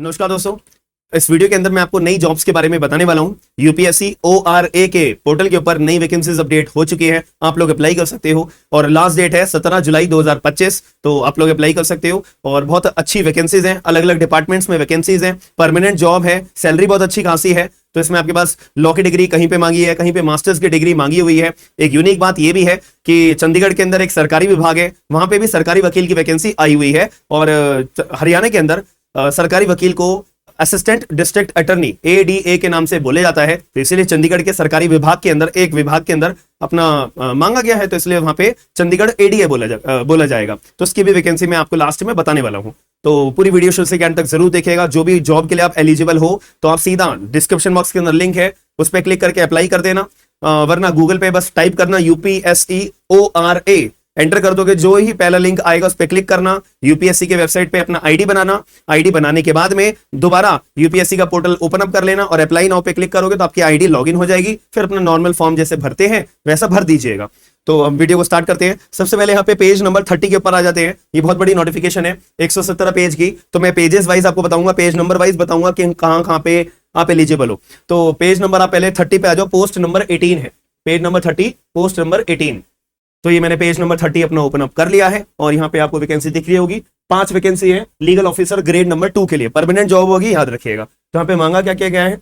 नमस्कार दोस्तों, इस वीडियो के अंदर मैं आपको नई जॉब्स के बारे में बताने वाला हूं। यूपीएससी ओआरए के पोर्टल के ऊपर नई वैकेंसीज अपडेट हो चुकी है, आप लोग अप्लाई कर सकते हो और लास्ट डेट है 17 जुलाई 2025। तो आप लोग अप्लाई कर सकते हो और बहुत अच्छी वैकेंसीज हैं, अलग अलग डिपार्टमेंट्स में वैकेंसीज हैं, परमानेंट जॉब है, सैलरी बहुत अच्छी खासी है। तो इसमें आपके पास लॉ की डिग्री कहीं पे मांगी है, कहीं पे मास्टर्स की डिग्री मांगी हुई है। एक यूनिक बात यह भी है कि चंडीगढ़ के अंदर एक सरकारी विभाग है, वहां पे भी सरकारी वकील की वैकेंसी आई हुई है और हरियाणा के अंदर सरकारी वकील को असिस्टेंट डिस्ट्रिक्ट अटर्नी एडीए के नाम से बोले जाता है। तो इसलिए चंडीगढ़ के सरकारी विभाग के अंदर एक विभाग के अंदर अपना मांगा गया है, तो इसलिए वहां पे चंडीगढ़ एडीए बोला जाएगा। तो उसकी भी वैकेंसी मैं आपको लास्ट में बताने वाला हूं, तो पूरी वीडियो शुरू से एंड तक जरूर देखिएगा। जो भी जॉब के लिए आप एलिजिबल हो तो आप सीधा डिस्क्रिप्शन बॉक्स के अंदर लिंक है, उस पर क्लिक करके अप्लाई कर देना, वरना गूगल पे बस टाइप करना यूपीएससी ओआरए, एंटर कर दोगे, जो ही पहला लिंक आएगा उस पर क्लिक करना, यूपीएससी के वेबसाइट पे अपना आईडी बनाना। आईडी बनाने के बाद में दोबारा यूपीएससी का पोर्टल ओपन अप कर लेना और अप्लाई नाउ पे क्लिक करोगे तो आपकी आईडी लॉगिन हो जाएगी। फिर अपना नॉर्मल फॉर्म जैसे भरते हैं वैसा भर दीजिएगा। तो हम वीडियो को स्टार्ट करते हैं। सबसे पहले यहाँ पे पेज नंबर 30 के ऊपर आ जाते हैं। ये बहुत बड़ी नोटिफिकेशन है, 117 पेज की। तो मैं पेजेस वाइज आपको बताऊंगा, पेज नंबर वाइज बताऊंगा कि कहां पे आप एलिजिबल हो। तो पेज नंबर आप पहले 30 पे आ जाओ, पोस्ट नंबर 18 है, पेज नंबर 30 पोस्ट नंबर 18। तो ये मैंने पेज नंबर 30 अपना ओपन अप कर लिया है और यहाँ पे आपको वैकेंसी दिख रही होगी। 5 वैकेंसी है लीगल ऑफिसर ग्रेड नंबर 2 के लिए, परमानेंट जॉब होगी, याद रखिएगा। तो यहाँ पे मांगा क्या क्या गया है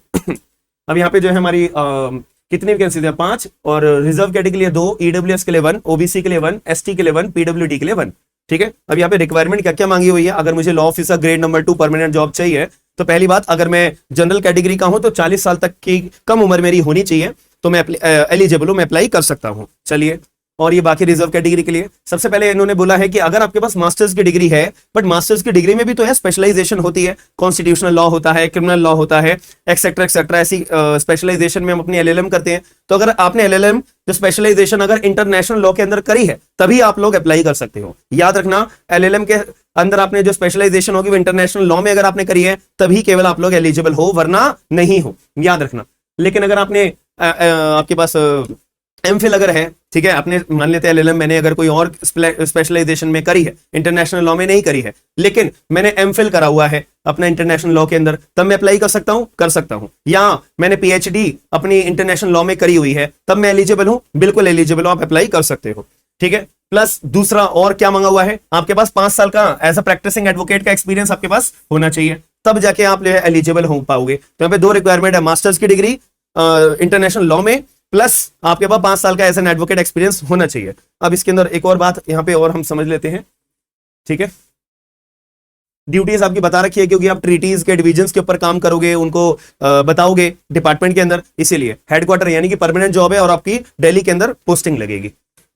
अब यहाँ पे जो है हमारी कितनी वैकेंसी है, 5, और रिजर्व कैटेगरी के लिए 2, ईडब्ल्यूएस के लिए 1, ओबीसी के लिए 1, एसटी के लिए 1, पीडब्ल्यूडी के लिए 1। ठीक है, अब यहाँ पे रिक्वायरमेंट क्या क्या मांगी हुई है। अगर मुझे law officer grade number 2 permanent job चाहिए तो पहली बात, अगर मैं जनरल कैटेगरी का हूं तो 40 साल तक की कम उम्र मेरी होनी चाहिए, तो मैं एलिजिबल हूं, मैं अप्लाई कर सकता हूं। चलिए, और ये बाकी रिजर्व कैटेगरी के लिए सबसे पहले इन्होंने बोला है कि अगर आपके पास मास्टर्स की डिग्री है, बट मास्टर्स की डिग्री में भी तो है स्पेशलाइजेशन होती है, कॉन्स्टिट्यूशनल लॉ होता है, क्रिमिनल लॉ होता है, एक्सेट्रा एक्सेट्रा, ऐसी स्पेशलाइजेशन में हम अपनी एलएलएम करते हैं। तो अगर आपने एलएलएम जो स्पेशलाइजेशन अगर इंटरनेशनल लॉ के अंदर करी है तभी आप लोग अप्लाई कर सकते हो। याद रखना, एलएलएम के अंदर आपने जो स्पेशलाइजेशन होगी वो इंटरनेशनल लॉ में अगर आपने करी है तभी केवल आप लोग एलिजिबल हो, वरना नहीं हो, याद रखना। लेकिन अगर आपने आपके पास एमफिल अगर है, ठीक है, आपने मान लेते हैं एलएलएम मैंने अगर कोई और स्पेशलाइजेशन में करी है, इंटरनेशनल लॉ में नहीं करी है, लेकिन मैंने एमफिल करा हुआ है अपना इंटरनेशनल लॉ के अंदर, तब मैं अप्लाई कर सकता हूं। या मैंने पीएचडी अपनी इंटरनेशनल लॉ में करी हुई है, तब मैं एलिजिबल हूं, बिल्कुल एलिजिबल हूं, आप अप्लाई कर सकते हो। ठीक है, प्लस दूसरा और क्या मांगा हुआ है, आपके पास 5 साल का एज अ प्रैक्टिसिंग एडवोकेट का एक्सपीरियंस आपके पास होना चाहिए, तब जाके आप एलिजिबल हो पाओगे। तो यहाँ पे 2 रिक्वायरमेंट है, मास्टर्स की डिग्री इंटरनेशनल लॉ में, प्लस आपके पास 5 साल का एज एन एडवोकेट एक्सपीरियंस होना चाहिए। अब इसके अंदर एक और बात यहाँ पे और हम समझ लेते हैं। ठीक है, ड्यूटीज आपकी बता रखी है क्योंकि आप ट्रीटीज के डिविजन्स के ऊपर काम करोगे, उनको बताओगे डिपार्टमेंट के अंदर, इसीलिए हेडक्वार्टर यानी कि परमानेंट जॉब है और आपकी दिल्ली के अंदर पोस्टिंग लगेगी।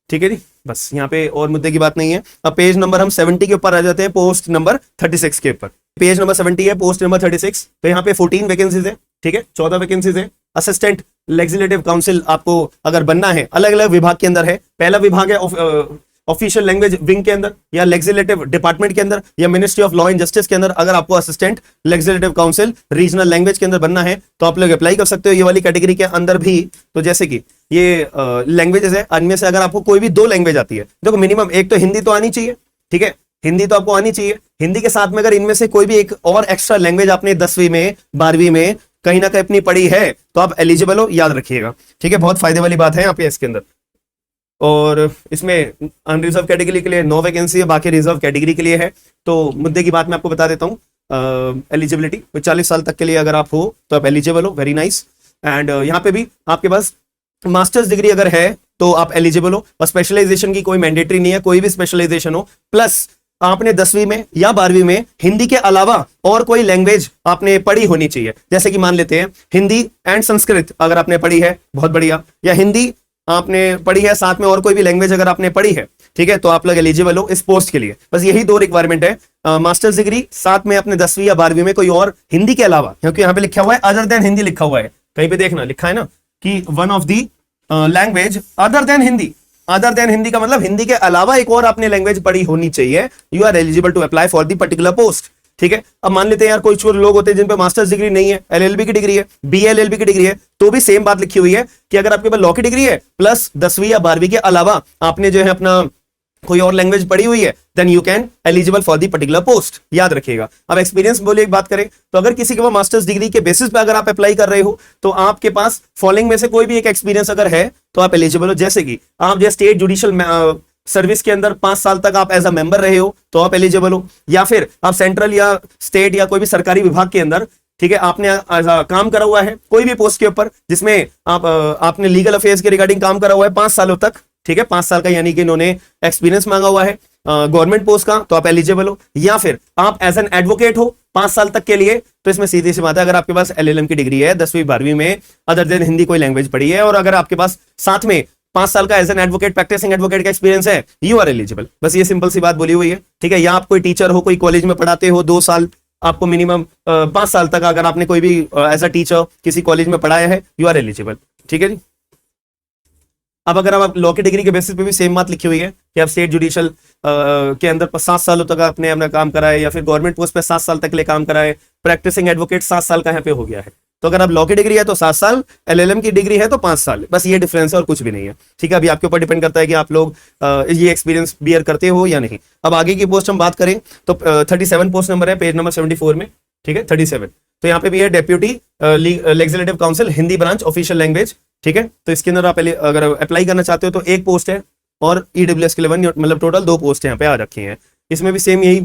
ठीक है जी, बस यहाँ पे और मुद्दे की बात नहीं है। अब पेज नंबर हम 70 के ऊपर आ जाते हैं, पोस्ट नंबर 36 के ऊपर। पेज नंबर 70 है, पोस्ट नंबर 36। तो यहाँ पे 14 वैकेंसीज है, ठीक है, 14 वैकेंसीज है। असिस्टेंट लेजिस्लेटिव काउंसिल आपको अगर बनना है, अलग अलग विभाग के अंदर है। पहला विभाग है ऑफिशियल लैंग्वेज विंग के अंदर, या लेजिस्लेटिव डिपार्टमेंट के अंदर, या ministry of law and justice के अंदर। अगर आपको assistant legislative council regional language के अंदर बनना है तो आप लोग अप्लाई कर सकते हो ये वाली कैटेगरी के अंदर भी। तो जैसे कि ये लैंग्वेजेस है, इनमें से अगर आपको कोई भी 2 लैंग्वेज आती है, देखो मिनिमम एक तो हिंदी तो आनी चाहिए, ठीक है, हिंदी तो आपको आनी चाहिए। हिंदी के साथ में अगर इनमें से कोई भी एक और एक्स्ट्रा लैंग्वेज आपने 10वीं में 12वीं में कहीं ना कहीं अपनी पढ़ी है तो आप एलिजिबल हो, याद रखिएगा। ठीक है, बहुत फायदे वाली बात है यहाँ पे इसके अंदर। और इसमें अनरिजर्व कैटेगरी के लिए 9 वैकेंसी है, बाकी रिजर्व कैटेगरी के लिए है। तो मुद्दे की बात मैं आपको बता देता हूँ। एलिजिबिलिटी 40 साल तक के लिए अगर आप हो तो आप एलिजिबल हो, वेरी नाइस। एंड यहाँ पे भी आपके पास मास्टर्स डिग्री अगर है तो आप एलिजिबल हो, और स्पेशलाइजेशन की कोई मैंडेटरी नहीं है, कोई भी स्पेशलाइजेशन हो, प्लस आपने 10वीं में या 12वीं में हिंदी के अलावा और कोई लैंग्वेज आपने पढ़ी होनी चाहिए। जैसे कि मान लेते हैं हिंदी एंड संस्कृत अगर आपने पढ़ी है, बहुत बढ़िया, या हिंदी आपने पढ़ी है साथ में और कोई भी लैंग्वेज अगर आपने पढ़ी है, ठीक है, तो आप लोग एलिजिबल हो इस पोस्ट के लिए। बस यही 2 रिक्वायरमेंट है, मास्टर्स डिग्री साथ में अपने 10वीं या 12वीं में कोई और हिंदी के अलावा, क्योंकि यहाँ पे लिखा हुआ है अदर देन हिंदी, लिखा हुआ है कहीं पे, देखना लिखा है ना कि one of the language other than Hindi. Other than Hindi का मतलब हिंदी के अलावा एक और आपने लैंग्वेज पढ़ी होनी चाहिए। You are eligible to apply for the particular post. ठीक है, अब मान लेते हैं यार कोई लोग होते हैं जिन पे मास्टर्स डिग्री नहीं है, एलएलबी की डिग्री है, बीएलएलबी की डिग्री है, तो भी सेम बात लिखी हुई है कि अगर आपके पास लॉ की डिग्री है प्लस 10वीं या 12वीं के अलावा आपने जो है अपना कोई और लैंग्वेज पढ़ी हुई है, then you can eligible for the particular post, याद रखिएगा। अब एक्सपीरियंस बोले एक बात करें तो अगर किसी के पास मास्टर्स डिग्री के बेसिस पे अगर आप अप्लाई कर रहे हो तो आपके पास फॉलोइंग में से कोई भी एक एक्सपीरियंस अगर है तो आप एलिजिबल हो। जैसे कि आप जो स्टेट जुडिशियल सर्विस के अंदर 5 साल तक आप एज अ मेंबर रहे हो तो आप एलिजिबल हो, या फिर आप सेंट्रल या स्टेट या कोई भी सरकारी विभाग के अंदर, ठीक है, आपने काम करा हुआ है कोई भी पोस्ट के ऊपर जिसमें आपने लीगल अफेयर्स के रिगार्डिंग काम करा हुआ है 5 सालों तक, ठीक है, 5 साल का, यानी कि इन्होंने एक्सपीरियंस मांगा हुआ है गवर्नमेंट पोस्ट का, तो आप एलिजिबल हो। या फिर आप एज एन एडवोकेट हो 5 साल तक के लिए, तो इसमें सीधी सी बात है, अगर आपके पास एलएलएम की डिग्री है 10वीं 12वीं में, अदर देन हिंदी कोई लैंग्वेज पढ़ी है, और अगर आपके पास साथ में 5 साल का as an advocate practicing advocate का एक्सपीरियंस है, यू आर एलिजिबल। बस ये सिंपल सी बात बोली हुई है, ठीक है। या आप कोई टीचर हो, कोई कॉलेज में पढ़ाते हो 2 साल, आपको मिनिमम 5 साल तक अगर आपने कोई भी एज अ टीचर किसी कॉलेज में पढ़ाया है, यू आर एलिजिबल, ठीक है जी। अब अगर आप लॉ की डिग्री के बेसिस पे भी सेम बात लिखी हुई है कि आप स्टेट जुडिशियल के अंदर 7 सालों तक आपने अपना काम करा है, या फिर गवर्नमेंट पोस्ट पे 7 साल तक के लिए काम करा है, प्रैक्टिसिंग एडवोकेट 7 साल का यहाँ पे हो गया है। तो अगर आप लॉ की डिग्री है तो 7 साल, एलएलएम की डिग्री है तो 5 साल, बस ये डिफरेंस है और कुछ भी नहीं है, ठीक है। अभी आपके ऊपर डिपेंड करता है कि आप लोग ये एक्सपीरियंस बियर करते हो या नहीं। अब आगे की पोस्ट हम बात करें तो 37 पोस्ट नंबर है पेज नंबर 74 में, ठीक है, 37। तो यहाँ पे भी है deputy legislative council Hindi branch official language, ठीक है। तो इसके अंदर आप अगर अप्लाई करना चाहते हो तो एक पोस्ट है, और ईडब्ल्यूएस के लिए 1, मतलब टोटल 2 पोस्ट यहाँ पे आ रखी हैं। इसमें भी सेम यही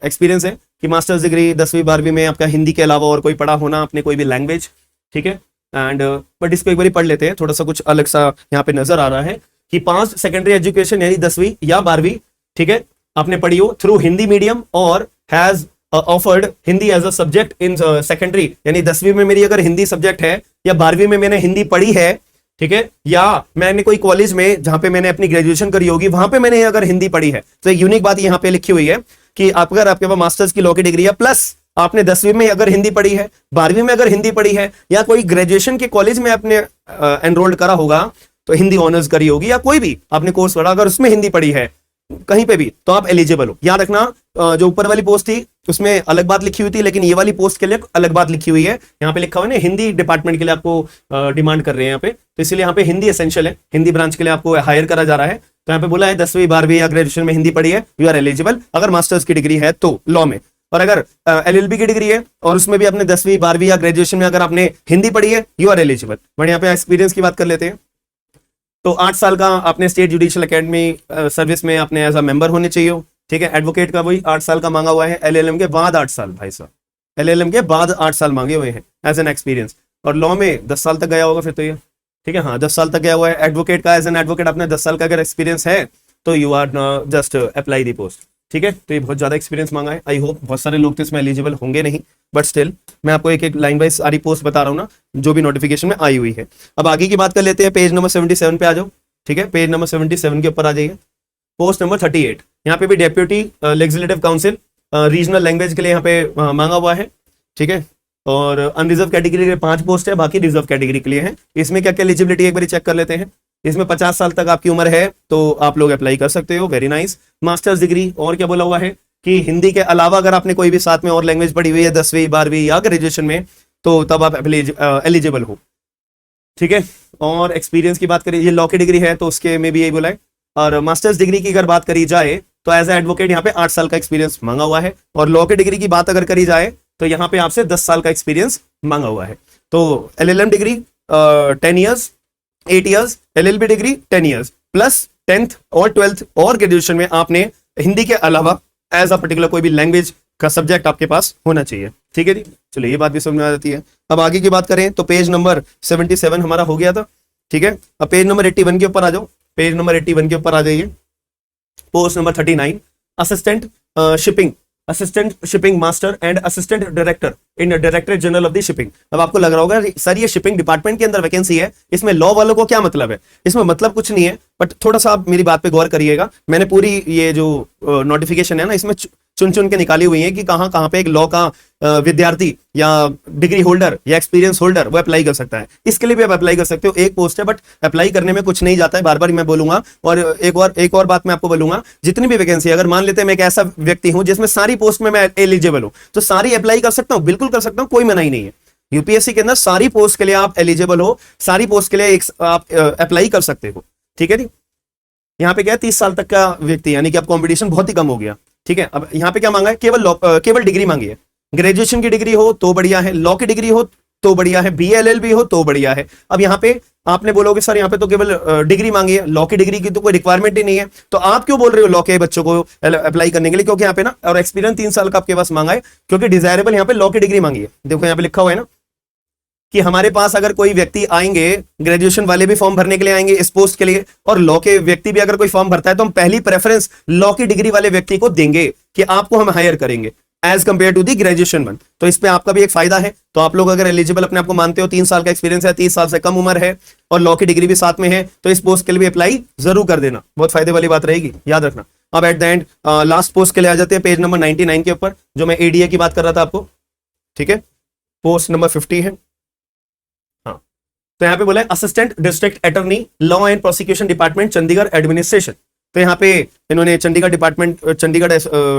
एक्सपीरियंस है कि मास्टर्स डिग्री 10वीं 12वीं में आपका हिंदी के अलावा और कोई पढ़ा होना अपने कोई भी लैंग्वेज, ठीक है। एंड बट इसको एक बार पढ़ लेते हैं, थोड़ा सा कुछ अलग सा यहाँ पे नजर आ रहा है कि पास्ट सेकेंडरी एजुकेशन यानी 10वीं या 12वीं, ठीक है, आपने पढ़ी हो थ्रू हिंदी मीडियम और has offered Hindi as a subject in secondary, यानी 10वीं में मेरी अगर हिंदी सब्जेक्ट है या 12वीं में मैंने हिंदी पढ़ी है, ठीक है, या मैंने कोई कॉलेज में जहां पे मैंने अपनी ग्रेजुएशन करी होगी वहां पे मैंने अगर हिंदी पढ़ी है, तो एक यूनिक बात यहां पे लिखी हुई है कि अगर आपके पास मास्टर्स की लॉ की डिग्री है प्लस आपने 10वीं में अगर हिंदी पढ़ी है, 12वीं में अगर हिंदी पढ़ी है, या कोई ग्रेजुएशन के कॉलेज में आपने एनरोल्ड करा होगा तो हिंदी ऑनर्स करी होगी, या कोई भी आपने कोर्स पढ़ा अगर उसमें हिंदी पढ़ी है कहीं पे भी, तो आप एलिजिबल हो। याद रखना जो ऊपर वाली पोस्ट थी उसमें अलग बात लिखी हुई थी, लेकिन ये वाली पोस्ट के लिए अलग बात लिखी हुई है। यहाँ पे लिखा हुआ है ना, हिंदी डिपार्टमेंट के लिए आपको डिमांड कर रहे हैं यहाँ पे, तो इसलिए यहाँ पे हिंदी एसेंशियल है, हिंदी ब्रांच के लिए आपको हायर करा जा रहा है। तो यहाँ पे बोला है 10वीं 12वीं या ग्रेजुएशन में हिंदी पढ़ी है, यू आर एलिजिबल, अगर मास्टर्स की डिग्री है तो लॉ में। और अगर एलएलबी की डिग्री है और उसमें भी आपने 10वीं 12वीं या ग्रेजुएशन में अगर आपने हिंदी पढ़ी है, यू आर एलिजिबल। बट यहाँ पे एक्सपीरियंस की बात कर लेते हैं। तो 8 साल का आपने स्टेट जुडिशियल एकेडमी सर्विस में आपने एज अ मेंबर होने चाहिए हो, ठीक है। एडवोकेट का वही 8 साल का मांगा हुआ है, एलएलएम के बाद 8 साल, भाई साहब एलएलएम के बाद 8 साल मांगे हुए हैं एज एन एक्सपीरियंस, और लॉ में 10 साल तक गया होगा फिर तो ये, ठीक है, हाँ 10 साल तक गया हुआ है। एडवोकेट का एज एन एडवोकेट आपने 10 साल का अगर एक्सपीरियंस है तो you are just apply the post, ठीक है। तो ये बहुत ज्यादा एक्सपीरियंस मांगा है, आई होप बहुत सारे लोग तो इसमें एलिजिबल होंगे नहीं, बट स्टिल मैं आपको एक एक लाइन वाइज सारी पोस्ट बता रहा हूँ ना, जो भी नोटिफिकेशन में आई हुई है। अब आगे की बात कर लेते हैं, पेज नंबर 77 पे आ जाओ, ठीक है, पेज नंबर 77 के ऊपर आ जाइए, पोस्ट नंबर 38। यहाँ पे भी deputy legislative council regional language के लिए यहाँ पे मांगा हुआ है, ठीक है। और अनरिजर्व कैटेगरी के 5 पोस्ट है, बाकी रिजर्व कैटेगरी के लिए है। इसमें क्या क्या एलिजिबिलिटी एक बार चेक कर लेते हैं। इसमें 50 साल तक आपकी उम्र है तो आप लोग अप्लाई कर सकते हो, वेरी नाइस। मास्टर्स डिग्री, और क्या बोला हुआ है कि हिंदी के अलावा अगर आपने कोई भी साथ में और लैंग्वेज पढ़ी हुई है 10वीं 12वीं या ग्रेजुएशन में, तो तब आप एलिजिबल हो, ठीक है। और एक्सपीरियंस की बात करें, ये लॉ की डिग्री है तो उसके में भी यही बोला है। और मास्टर्स डिग्री की अगर बात करी जाए तो एज ए एडवोकेट यहाँ पे 8 साल का एक्सपीरियंस मांगा हुआ है, और लॉ की डिग्री की बात अगर करी जाए तो यहाँ पे आपसे 10 साल का एक्सपीरियंस मांगा हुआ है। तो LLM degree 10 years, 8 years, LLB degree 10 years plus 10th और 12th और ग्रेजुएशन में आपने हिंदी के अलावा एज अ पर्टिकुलर कोई भी लैंग्वेज का सब्जेक्ट आपके पास होना चाहिए, ठीक है जी। चलिए ये बात भी समझ में आ जाती है। अब आगे की बात करें तो पेज नंबर 77 हमारा हो गया था, ठीक है। अब पेज नंबर 81 के ऊपर आ जाओ, पेज नंबर 81 के ऊपर आ जाइए, post number 39, assistant shipping, assistant shipping master and assistant director in directorate general of the shipping. अब आपको लग रहा होगा सर ये शिपिंग डिपार्टमेंट के अंदर वैकेंसी है, इसमें लॉ वालों को क्या मतलब है? इसमें मतलब कुछ नहीं है, बट थोड़ा सा आप मेरी बात पे गौर करिएगा। मैंने पूरी ये जो नोटिफिकेशन है ना, इसमें चुन चुन के निकाली हुई है कि कहां पे एक लॉ का विद्यार्थी या डिग्री होल्डर या एक्सपीरियंस होल्डर वो अप्लाई कर सकता है। इसके लिए भी आप अप्लाई कर सकते हो, एक पोस्ट है, बट अप्लाई करने में कुछ नहीं जाता है, बार बार मैं बोलूंगा। और एक और बात मैं आपको बोलूंगा, जितनी भी वैकेंसी, अगर मान लेते हैं मैं एक ऐसा व्यक्ति हूं जिसमें सारी पोस्ट में मैं एलिजिबल हूं, तो सारी अप्लाई कर सकता हूं, बिल्कुल कर सकता हूं, कोई मना ही नहीं है। यूपीएससी के अंदर सारी पोस्ट के लिए आप एलिजिबल हो, सारी पोस्ट के लिए आप अप्लाई कर सकते हो, ठीक है जी। यहाँ पे क्या है 30 साल तक का व्यक्ति, यानी कि अब कंपटीशन बहुत ही कम हो गया। ठीक है, अब यहाँ पे क्या मांगा है, केवल डिग्री मांगी है। ग्रेजुएशन की डिग्री हो तो बढ़िया है, लॉ की डिग्री हो तो बढ़िया है, BLLB हो तो बढ़िया है। अब यहाँ पे आपने बोलोगे सर यहाँ पे तो केवल डिग्री मांगी है, लॉ की डिग्री की तो कोई रिक्वायरमेंट ही नहीं है, तो आप क्यों बोल रहे हो लॉ के बच्चों को अप्लाई करने के लिए? क्योंकि यहाँ पे ना, और एक्सपीरियंस 3 साल का आपके पास मांगा है, क्योंकि डिजायरेबल यहाँ पे लॉ की डिग्री मांगी है। देखो यहाँ पे लिखा हुआ है ना कि हमारे पास अगर कोई व्यक्ति आएंगे, ग्रेजुएशन वाले भी फॉर्म भरने के लिए आएंगे इस पोस्ट के लिए, और लॉ के व्यक्ति भी अगर कोई फॉर्म भरता है तो हम पहली प्रेफरेंस लॉ की डिग्री वाले व्यक्ति को देंगे कि आपको हम हायर करेंगे as compared to the graduation one. तो इस पे आपका भी एक फायदा है। तो आप लोग अगर एलिजिबल अपने आप को मानते हो, 3 साल का एक्सपीरियंस है, 30 साल से कम उम्र है और लॉ की डिग्री भी साथ में है, तो इस पोस्ट के लिए भी अप्लाई जरूर कर देना, बहुत फायदे वाली बात रहेगी, याद रखना। अब at the end last post के लिए आ जाते हैं, पेज नंबर 99 के ऊपर, जो मैं ADA की बात कर रहा था आपको। ठीक है, पोस्ट नंबर 50 है। हाँ, तो यहाँ पे बोला है assistant district attorney, law and prosecution department, Chandigarh administration. तो यहाँ पे इन्होंने चंडीगढ़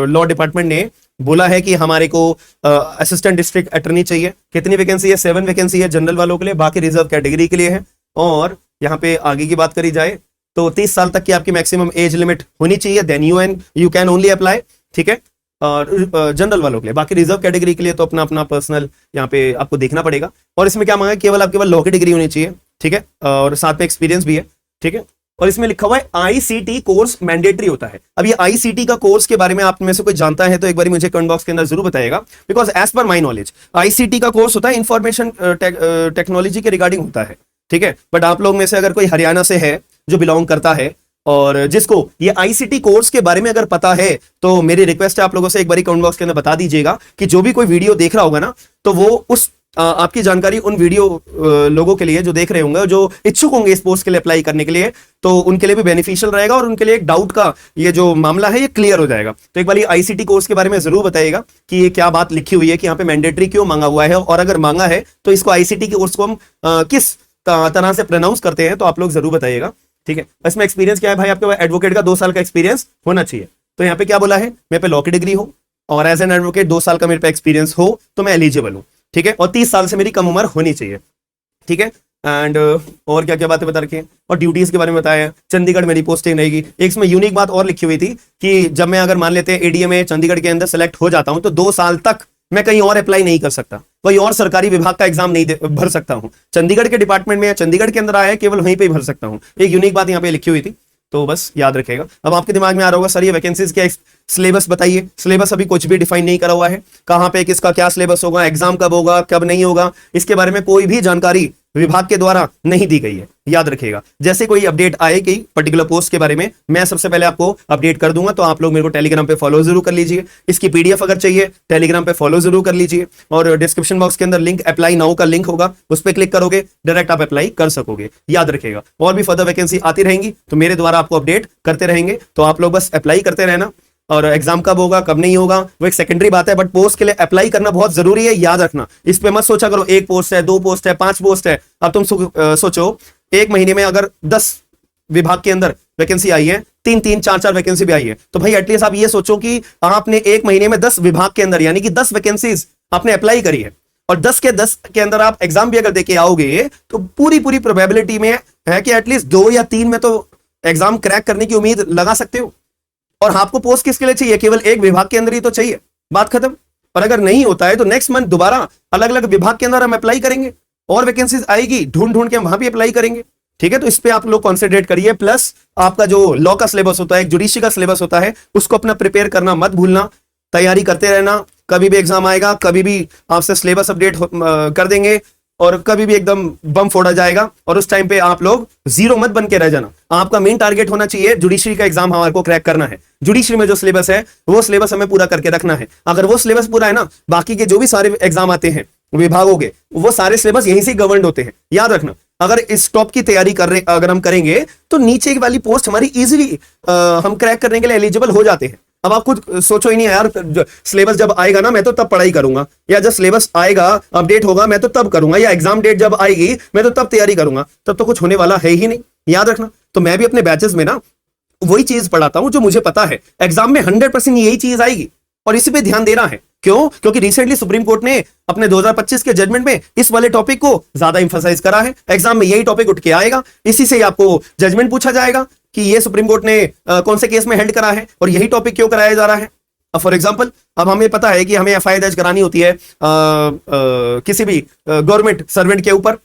लॉ डिपार्टमेंट ने बोला है कि हमारे को असिस्टेंट डिस्ट्रिक्ट अटॉर्नी चाहिए। कितनी वैकेंसी है? 7 वैकेंसी है जनरल वालों के लिए, बाकी रिजर्व कैटेगरी के लिए है। और यहाँ पे आगे की बात करी जाए तो 30 साल तक की आपकी मैक्सिमम एज लिमिट होनी चाहिए, then you can only apply. ठीक है, और जनरल वालों के लिए, बाकी रिजर्व कैटेगरी के लिए तो अपना अपना पर्सनल यहाँ पे आपको देखना पड़ेगा। और इसमें क्या मांगा है, केवल लॉ की डिग्री होनी चाहिए। ठीक है, और साथ में एक्सपीरियंस भी है। ठीक है, और इसमें लिखा हुआ है ICT कोर्स मैंडेटरी होता है। अब ये ICT का कोर्स के बारे में आप में से कोई जानता है तो एक बार मुझे कमेंट बॉक्स के अंदर जरूर बताएगा, because as per my knowledge ICT का कोर्स होता है इंफॉर्मेशन टेक्नोलॉजी के रिगार्डिंग होता है। ठीक है, बट आप लोग में से अगर कोई हरियाणा से है जो बिलोंग करता है और जिसको ये ICT कोर्स के बारे में अगर पता है, तो मेरी रिक्वेस्ट है आप लोगों से एक बार कमेंट बॉक्स के अंदर बता दीजिएगा कि जो भी कोई वीडियो देख रहा होगा ना, तो वो उस आपकी जानकारी उन वीडियो लोगों के लिए जो देख रहे होंगे, जो इच्छुक होंगे इस पोस्ट के लिए अप्लाई करने के लिए, तो उनके लिए भी बेनिफिशियल रहेगा और उनके लिए एक डाउट का ये जो मामला है ये क्लियर हो जाएगा। तो एक बार ये ICT कोर्स के बारे में जरूर बताइएगा कि ये क्या बात लिखी हुई है कि यहाँ पे मैंडेटरी क्यों मांगा हुआ है, और अगर मांगा है तो इसको ICT के कोर्स को हम किस तरह से प्रोनाउंस करते हैं, तो आप लोग जरूर बताइएगा। ठीक है, इसमें एक्सपीरियंस क्या है भाई, आपके एडवोकेट का 2 साल का एक्सपीरियंस होना चाहिए। तो यहाँ पे क्या बोला है, मेरे पे लॉ की डिग्री हो और एज एन एडवोकेट 2 साल का मेरे पे एक्सपीरियंस हो तो मैं एलिजिबल हूँ। ठीक है, और 30 साल से मेरी कम उम्र होनी चाहिए। ठीक है, एंड और क्या क्या बातें बता रखी है, और ड्यूटीज के बारे में बताया, चंडीगढ़ मेरी पोस्टिंग रहेगी। एक इसमें यूनिक बात और लिखी हुई थी कि जब मैं अगर मान लेते हैं ADA में चंडीगढ़ के अंदर सेलेक्ट हो जाता हूं तो 2 साल तक मैं कहीं और अप्लाई नहीं कर सकता, कोई और सरकारी विभाग का एग्जाम नहीं भर सकता हूं। चंडीगढ़ के डिपार्टमेंट में या चंडीगढ़ के अंदर आया है, केवल वहीं पे ही भर सकता हूं। एक यूनिक बात यहाँ पे लिखी हुई थी, तो बस याद रखेगा। अब आपके दिमाग में आ रहा होगा सर ये वैकेंसीज क्या, सिलेबस बताइए। सिलेबस अभी कुछ भी डिफाइन नहीं करा हुआ है, कहां पे किसका क्या सिलेबस होगा, एग्जाम कब होगा कब नहीं होगा, इसके बारे में कोई भी जानकारी विभाग के द्वारा नहीं दी गई है, याद रखिएगा। जैसे कोई अपडेट आएगी पर्टिकुलर पोस्ट के बारे में, मैं सबसे पहले आपको अपडेट कर दूंगा। तो आप लोग मेरे को टेलीग्राम पे फॉलो जरूर कर लीजिए। इसकी PDF अगर चाहिए टेलीग्राम पे फॉलो जरूर कर लीजिए, और डिस्क्रिप्शन बॉक्स के अंदर लिंक अप्लाई नाउ का लिंक होगा, उस पर क्लिक करोगे डायरेक्ट आप अप्लाई कर सकोगे, याद रखिएगा। और भी फर्दर वैकेंसी आती रहेंगी तो मेरे द्वारा आपको अपडेट करते रहेंगे, तो आप लोग बस अप्लाई करते रहना। और एग्जाम कब होगा कब नहीं होगा वो एक सेकेंडरी बात है, बट पोस्ट के लिए अप्लाई करना बहुत जरूरी है, याद रखना। इस पे मत सोचा करो 1 पोस्ट है, 2 पोस्ट है, 5 पोस्ट है। अब तुम सोचो 1 महीने में अगर 10 विभाग के अंदर वैकेंसी आई है, 3-3, 4-4 वैकेंसी भी आई है, तो भाई एटलीस्ट आप ये सोचो कि आपने 1 महीने में 10 विभाग के अंदर यानी कि 10 वैकेंसीज आपने अप्लाई करी है, और 10 के 10 के अंदर आप एग्जाम भी अगर देके आओगे तो पूरी प्रोबेबिलिटी में है कि एटलीस्ट 2 या 3 में तो एग्जाम क्रैक करने की उम्मीद लगा सकते हो। और आपको पोस्ट किसके लिए चाहिए, केवल 1 विभाग के अंदर ही तो चाहिए, बात खत्म। और अगर नहीं होता है तो नेक्स्ट मंथ दोबारा अलग अलग विभाग के अंदर हम अप्लाई करेंगे, और वैकेंसीज आएगी ढूंढ के हम वहां भी अप्लाई करेंगे। ठीक है, तो इस पे आप लोग कॉन्सेंट्रेट करिए। प्लस आपका जो लॉ का सिलेबस होता है, जुडिशरी का सिलेबस होता है, उसको अपना प्रिपेयर करना मत भूलना, तैयारी करते रहना। कभी भी एग्जाम आएगा, कभी भी आपसे सिलेबस अपडेट कर देंगे, और कभी भी एकदम बम फोड़ा जाएगा, और उस टाइम पे आप लोग जीरो मत बन के रह जाना। आपका मेन टारगेट होना चाहिए जुडिशरी का एग्जाम हमारे को क्रैक करना है। जुडिशरी में जो सिलेबस है वो सिलेबस हमें पूरा करके रखना है। अगर वो सिलेबस पूरा है ना, बाकी के जो भी सारे एग्जाम आते हैं विभागों के, वो सारे सिलेबस यहीं से गवर्नड होते हैं, याद रखना। अगर इस टॉप की तैयारी अगर हम करेंगे तो नीचे वाली पोस्ट हमारी इजीली हम क्रैक करने के लिए एलिजिबल हो जाते हैं। अब आप खुद सोचो ही नहीं यार, सिलेबस जब आएगा ना मैं तो तब पढ़ाई करूंगा, या जब सिलेबस आएगा अपडेट होगा मैं तो तब करूंगा, या एग्जाम डेट जब आएगी मैं तो तब तैयारी करूंगा, तब तो कुछ होने वाला है ही नहीं, याद रखना। तो मैं भी अपने बैचेस में ना वही चीज पढ़ाता हूं जो मुझे पता है एग्जाम में 100% यही चीज आएगी, और इसी पे ध्यान देना है। क्यों? क्योंकि रिसेंटली सुप्रीम कोर्ट ने अपने 2025 के जजमेंट में इस वाले टॉपिक को ज्यादा इंफोसाइज करा है। एग्जाम में यही टॉपिक उठ के आएगा, इसी से आपको जजमेंट पूछा जाएगा, कि ये सुप्रीम कोर्ट ने कौन से केस में हेल्ड करा है और यही टॉपिक क्यों कराया जा रहा है। अब फॉर एग्जांपल, अब हमें पता है कि हमें एफआईआर दर्ज करानी होती है किसी भी गवर्नमेंट सर्वेंट के ऊपर।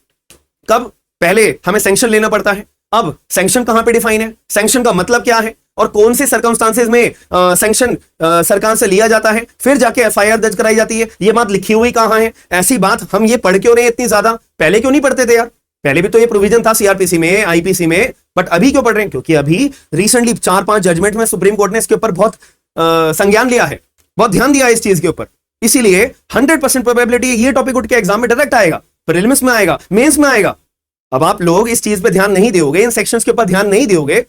कब? पहले हमें सैंक्शन लेना पड़ता है। अब सैंक्शन कहां पे डिफाइन है, सैंक्शन का मतलब क्या है और कौन से सर्कमस्टांसेस में सैंक्शन सरकार से लिया जाता है, फिर जाके एफआईआर दर्ज कराई जाती है। ये बात लिखी हुई कहां है? ऐसी बात हम ये पढ़ क्यों रहे इतनी ज्यादा? पहले क्यों नहीं पढ़ते थे यार? पहले भी तो ये प्रोविजन था सीआरपीसी में, आईपीसी में, बट अभी क्यों पढ़ रहे हैं? क्योंकि अभी रिसेंटली 4-5 जजमेंट में सुप्रीम कोर्ट ने इसके ऊपर बहुत संज्ञान लिया है, बहुत ध्यान दिया है इस चीज के ऊपर। इसीलिए 100% प्रोबेबिलिटी ये टॉपिक उठ के एग्जाम में डायरेक्ट आएगा, प्रीलिम्स में आएगा, मेंस में आएगा। अब आप लोग इस चीज पे ध्यान नहीं दोगे, इन सेक्शंस के ऊपर ध्यान नहीं दोगे,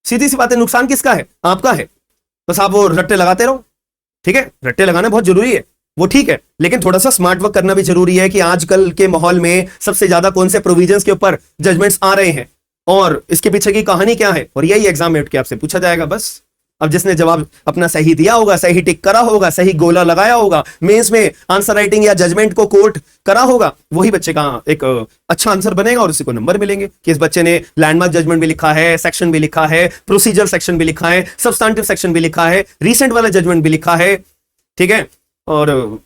सीधी सी बात है, नुकसान किसका है? आपका है। बस आप वो रट्टे लगाते रहो, ठीक है? रट्टे लगाना बहुत जरूरी है, वो ठीक है, लेकिन थोड़ा सा स्मार्ट वर्क करना भी जरूरी है कि आजकल के माहौल में सबसे ज्यादा कौन से प्रोविजंस के ऊपर जजमेंट्स आ रहे हैं और इसके पीछे की कहानी क्या है, और यही एग्जाम में उठ के आपसे पूछा जाएगा। बस अब जिसने जवाब अपना सही दिया होगा, सही टिक करा होगा, सही गोला लगाया होगा, मेंस में आंसर राइटिंग या जजमेंट को कोट करा होगा, वही बच्चे का एक अच्छा आंसर बनेगा और उसी को नंबर मिलेंगे कि इस बच्चे ने लैंडमार्क जजमेंट भी लिखा है, सेक्शन भी लिखा है, प्रोसीजर सेक्शन भी लिखा है, सब्सटेंटिव सेक्शन भी लिखा है, रीसेंट वाला जजमेंट भी लिखा है, ठीक है? और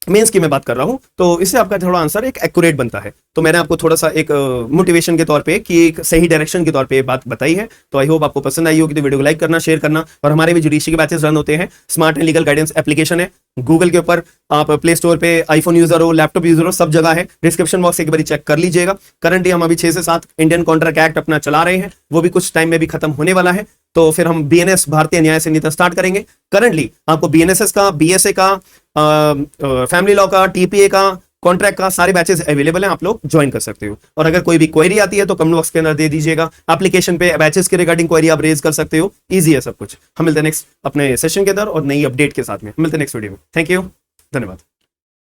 मेंस की मैं बात कर रहा हूं, तो इससे आपका थोड़ा आंसर एक एक्यूरेट बनता है। तो मैंने आपको थोड़ा सा एक मोटिवेशन के तौर पे कि एक सही डायरेक्शन के तौर पे बात बताई है। तो आई होप आपको पसंद आई होगी। तो वीडियो को लाइक करना, शेयर करना, और हमारे भी जुडिशरी के बैचेस रन होते हैं। Smart and legal guidance application है गूगल के ऊपर, आप प्ले स्टोर पे आईफोन यूजर हो, लैपटॉप यूजर हो, सब जगह है। डिस्क्रिप्शन बॉक्स एक बार चेक कर लीजिएगा। करंटली हम अभी 6 से 7 इंडियन कॉन्ट्रैक्ट एक्ट अपना चला रहे हैं, वो भी कुछ टाइम में भी खत्म होने वाला है। तो फिर हम बीएनएस भारतीय न्याय संहिता स्टार्ट करेंगे। करंटली आपको बीएनएसएस का, बीएसए का, फैमिली लॉ का, टीपीए का, कॉन्ट्रैक्ट का सारे बैचेस अवेलेबल हैं, आप लोग ज्वाइन कर सकते हो। और अगर कोई भी क्वेरी आती है तो कमेंट बॉक्स के अंदर दे दीजिएगा। एप्लीकेशन पे बैचेस के रिगार्डिंग क्वेरी आप रेज कर सकते हो, इजी है सब कुछ। हम मिलते हैं नेक्स्ट अपने सेशन के अंदर और नई अपडेट के साथ में। मिलते हैं नेक्स्ट वीडियो में। थैंक यू, धन्यवाद।